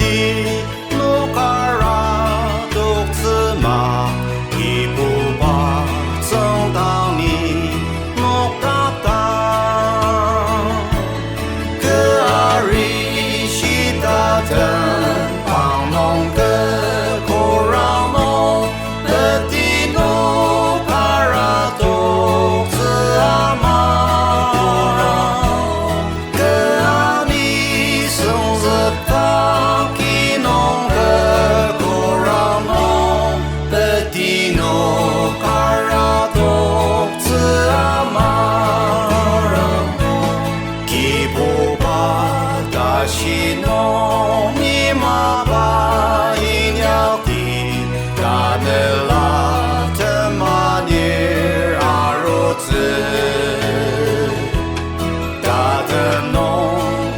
di no kara独自马一步吧，正当你诺达达，个阿里西达登帮弄个可让弄的地诺卡拉独自阿玛，个阿里生日他给弄个可让弄的地诺卡拉独自阿玛，给不把大西弄你妈把一鸟的大的拉的马尼阿如子，大的弄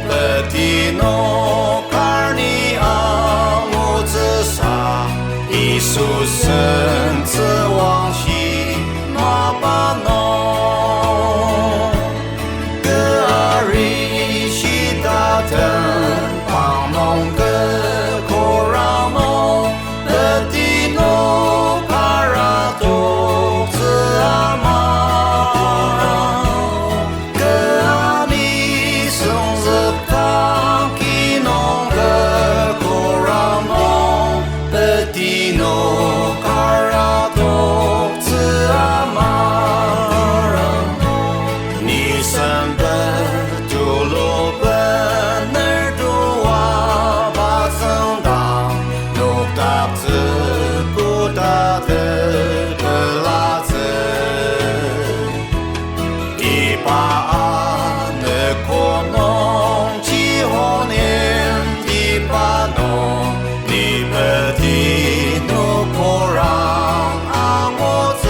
的地弄卡尼阿木子沙，艺术生子往西马巴弄，个阿里西达登帮弄个可让弄的地诺卡拉独自阿玛，个阿里生日他给弄个可让弄的地诺卡拉独自阿玛，你身本独路本那独哇把正当弄大子不大的个拉子，一把那可弄几何年一把弄你们的那可让阿我子，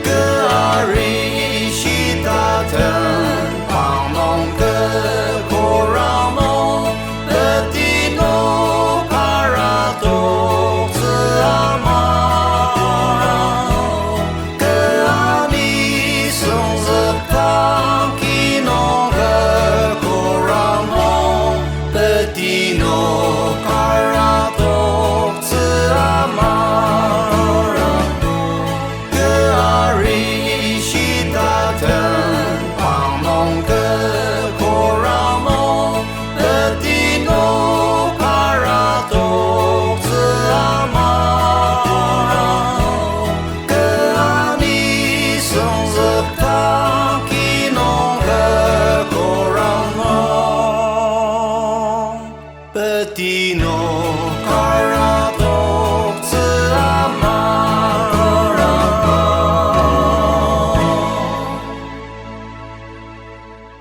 个阿里西达登帮弄个可让弄的地诺卡拉独自阿玛，个阿里生日他给弄个可让弄的地诺卡拉独自阿玛，个阿里西达登帮弄个可让弄的地诺卡拉独自阿玛，个阿里生日他给弄个可让弄的地诺卡